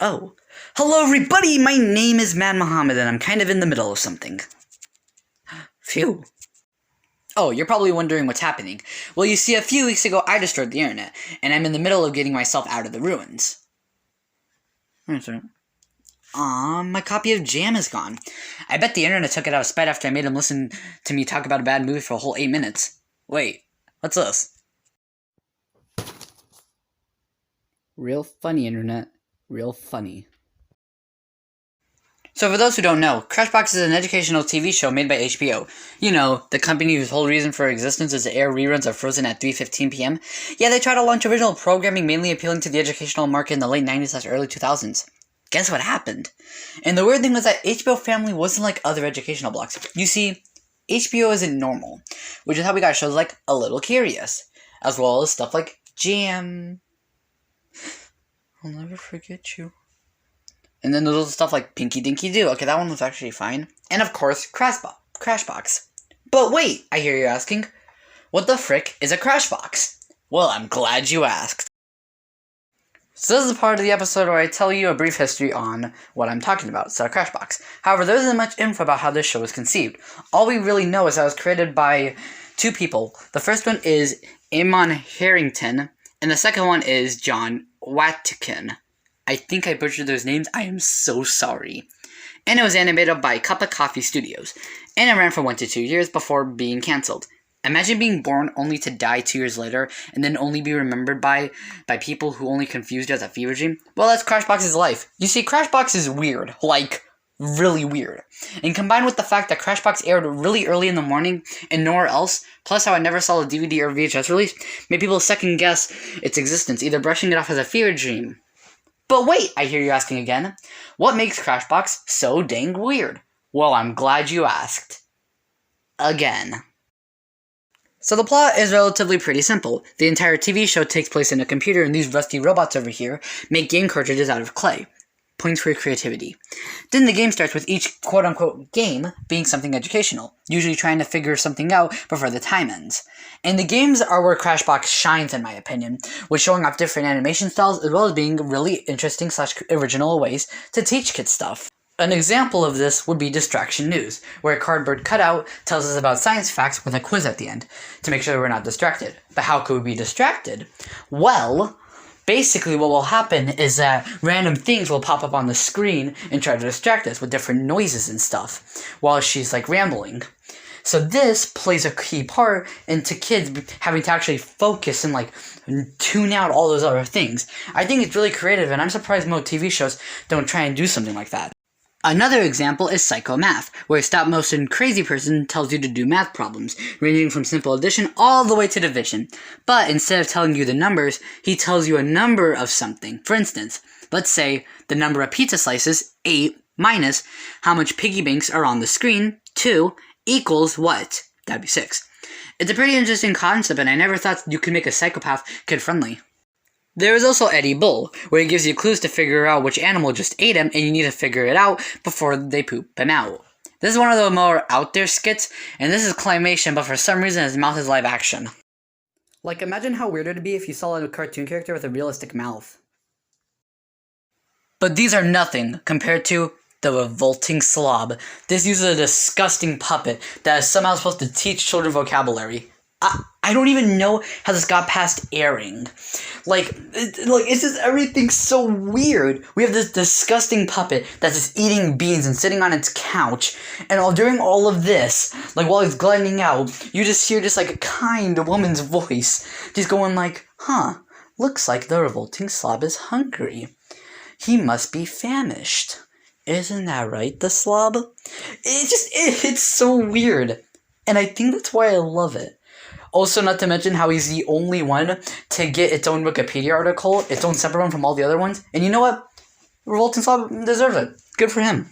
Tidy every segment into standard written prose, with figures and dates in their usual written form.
Oh. Hello everybody, my name is Man Muhammad and I'm kind of in the middle of something. Phew. Oh, you're probably wondering what's happening. Well, you see, a few weeks ago I destroyed the internet, and I'm in the middle of getting myself out of the ruins. My copy of Jam is gone. I bet the internet took it out of spite after I made him listen to me talk about a bad movie for a whole 8 minutes. Wait, what's this? Real funny, internet. Real funny. So for those who don't know, Crashbox is an educational TV show made by HBO. You know, the company whose whole reason for existence is to air reruns of Frozen at 3:15 p.m. Yeah, they try to launch original programming mainly appealing to the educational market in the late 90s/early 2000s. Guess what happened? And the weird thing was that HBO Family wasn't like other educational blocks. You see, HBO isn't normal, which is how we got shows like A Little Curious, as well as stuff like Jam. I'll never forget you. And then there's stuff like Pinky Dinky Doo. Okay, that one was actually fine. And of course, Crashbox. But wait, I hear you asking, what the frick is a Crashbox? Well, I'm glad you asked. So this is the part of the episode where I tell you a brief history on what I'm talking about, so Crashbox. However, there isn't much info about how this show was conceived. All we really know is that it was created by two people. The first one is Eamon Harrington, and the second one is John Watkin. I think I butchered those names. I am so sorry. And it was animated by Cup of Coffee Studios. And it ran for 1 to 2 years before being cancelled. Imagine being born only to die 2 years later, and then only be remembered by people who only confused you as a fever dream. Well, that's Crashbox's life. You see, Crashbox is weird. Like, really weird. And combined with the fact that Crashbox aired really early in the morning and nowhere else, plus how I never saw a DVD or VHS release, made people second guess its existence, either brushing it off as a fever dream. But wait, I hear you asking again, what makes Crashbox so dang weird? Well, I'm glad you asked. Again. So the plot is relatively pretty simple. The entire TV show takes place in a computer, and these rusty robots over here make game cartridges out of clay. Points for creativity. Then the game starts with each quote-unquote game being something educational, usually trying to figure something out before the time ends. And the games are where Crashbox shines, in my opinion, with showing off different animation styles as well as being really interesting / original ways to teach kids stuff. An example of this would be Distraction News, where a cardboard cutout tells us about science facts with a quiz at the end, to make sure we're not distracted. But how could we be distracted? Well, basically what will happen is that random things will pop up on the screen and try to distract us with different noises and stuff, while she's like rambling. So this plays a key part into kids having to actually focus and like tune out all those other things. I think it's really creative, and I'm surprised most TV shows don't try and do something like that. Another example is Psycho Math, where a stop-motion crazy person tells you to do math problems, ranging from simple addition all the way to division. But instead of telling you the numbers, he tells you a number of something. For instance, let's say the number of pizza slices, 8, minus how much piggy banks are on the screen, 2, equals what? That'd be 6. It's a pretty interesting concept, and I never thought you could make a psychopath kid-friendly. There is also Eddie Bull, where he gives you clues to figure out which animal just ate him, and you need to figure it out before they poop him out. This is one of the more out there skits, and this is claymation, but for some reason his mouth is live action. Like, imagine how weird it would be if you saw a cartoon character with a realistic mouth. But these are nothing compared to the Revolting Slob. This uses a disgusting puppet that is somehow supposed to teach children vocabulary. I don't even know how this got past airing. It's just everything so weird. We have this disgusting puppet that's just eating beans and sitting on its couch, and during all of this, like while he's gliding out, you just hear just like a kind woman's voice, just going like, looks like the Revolting Slob is hungry. He must be famished. Isn't that right, the slob? It's so weird. And I think that's why I love it. Also, not to mention how he's the only one to get its own Wikipedia article, its own separate one from all the other ones. And you know what? Revolting Slob deserves it. Good for him.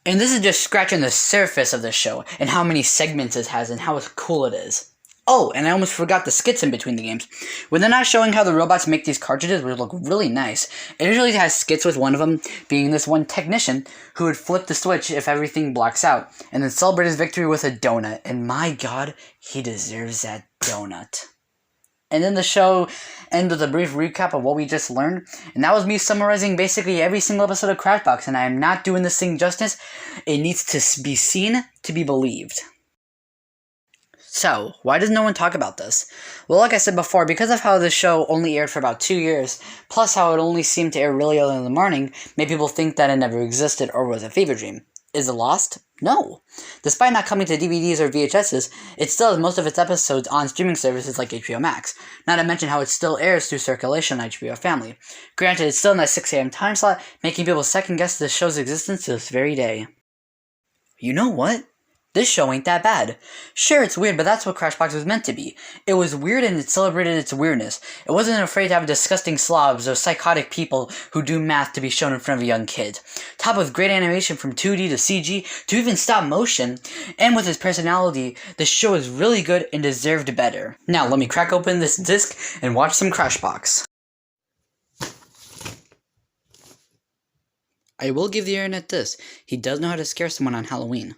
And this is just scratching the surface of the show, and how many segments it has, and how cool it is. Oh, and I almost forgot the skits in between the games. When they're not showing how the robots make these cartridges, which look really nice, it usually has skits with one of them being this one technician who would flip the switch if everything blacks out, and then celebrate his victory with a donut. And my god, he deserves that donut. And then the show end with a brief recap of what we just learned. And that was me summarizing basically every single episode of Crashbox, and I am not doing this thing justice. It needs to be seen to be believed. So, why does no one talk about this? Well, like I said before, because of how this show only aired for about 2 years, plus how it only seemed to air really early in the morning, made people think that it never existed or was a fever dream. Is it lost? No. Despite not coming to DVDs or VHSs, it still has most of its episodes on streaming services like HBO Max, not to mention how it still airs through circulation on HBO Family. Granted, it's still in that 6 a.m. time slot, making people second-guess the show's existence to this very day. You know what? This show ain't that bad. Sure, it's weird, but that's what Crashbox was meant to be. It was weird and it celebrated its weirdness. It wasn't afraid to have disgusting slobs or psychotic people who do math to be shown in front of a young kid. Topped with great animation from 2D to CG to even stop motion, and with its personality, the show is really good and deserved better. Now, let me crack open this disc and watch some Crashbox. I will give the internet this. He does know how to scare someone on Halloween.